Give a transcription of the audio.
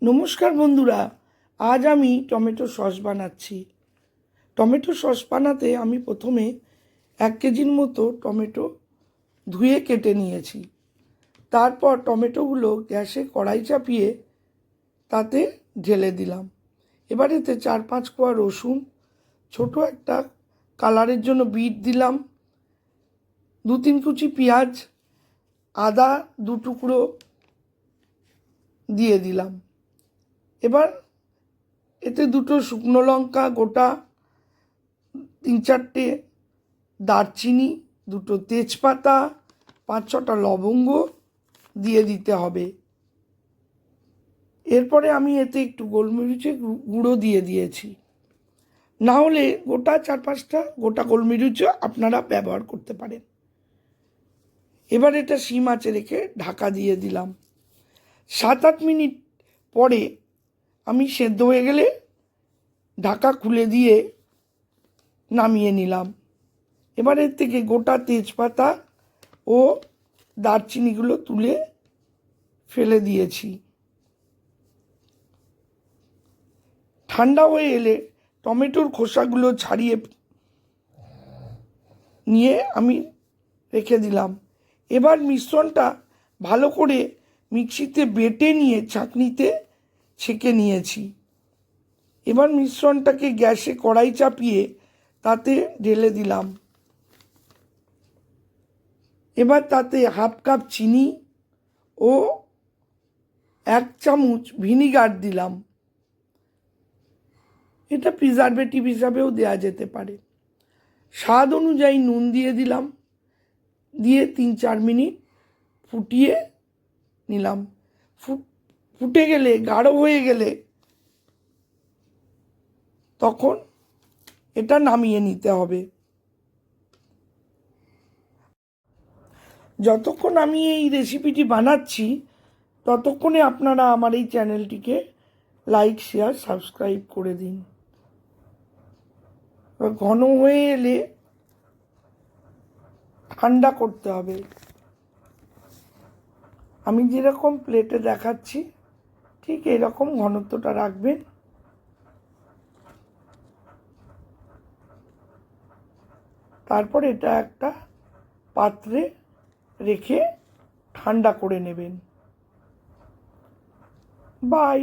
নমস্কার বন্ধুরা, আজ আমি টমেটো সস বানাচ্ছি। টমেটো সস বানাতে আমি প্রথমে 1 কেজির মতো টমেটো ধুয়ে কেটে নিয়েছি। তারপর টমেটোগুলো গ্যাসে কড়াই চাপিয়ে তাতে ঢেলে দিলাম। এবার এতে 4-5 কোয়া রসুন, ছোট একটা কালারের জন্য বিট দিলাম, 2-3 কুচি পেঁয়াজ, আদা 2 টুকরো দিয়ে দিলাম। এবার এতে 2টো শুকনো লঙ্কা গোটা, 3-4টে দারচিনি, 2টো তেজপাতা, 5-6টা লবঙ্গ দিয়ে দিতে হবে। এরপরে আমি এতে একটু গোলমরিচের গুঁড়ো দিয়ে দিয়েছি। না হলে গোটা 4-5টা গোটা গোলমরিচও আপনারা ব্যবহার করতে পারেন। এবার এটা সিম আঁচে রেখে ঢাকা দিয়ে দিলাম। 7-8 মিনিট পরে আমি সেদ্ধ হয়ে গেলে ঢাকা খুলে দিয়ে নামিয়ে নিলাম। এবার এর থেকে গোটা তেজপাতা ও দারচিনিগুলো তুলে ফেলে দিয়েছি। ঠান্ডা হয়ে এলে টমেটোর খোসাগুলো ছাড়িয়ে নিয়ে আমি রেখে দিলাম। এবার মিশ্রণটা ভালো করে মিক্সিতে বেটে নিয়ে ছাঁকনিতে ছেঁকে নিয়েছি। এবার মিশ্রণটাকে গ্যাসে কড়াই চাপিয়ে তাতে ঢেলে দিলাম। এবার তাতে 1/2 কাপ চিনি ও 1 চামচ ভিনিগার দিলাম। এটা প্রিজারভেটিভ হিসাবেও দেওয়া যেতে পারে। স্বাদ অনুযায়ী নুন দিয়ে দিলাম, দিয়ে 3-4 মিনিট ফুটিয়ে নিলাম। ফুটে গেলে গাঢ় হয়ে গেলে তখন এটা নামিয়ে নিতে হবে। যতক্ষণ আমি এই রেসিপিটি বানাচ্ছি ততক্ষণে আপনারা আমার এই চ্যানেলটিকে লাইক, শেয়ার, সাবস্ক্রাইব করে দিন। ঘন হয়ে এলে ঠান্ডা করতে হবে। আমি যেরকম প্লেটে দেখাচ্ছি ঠিক এরকম ঘনত্বটা রাখবেন। তারপর এটা একটা পাত্রে রেখে ঠান্ডা করে নেবেন। বাই।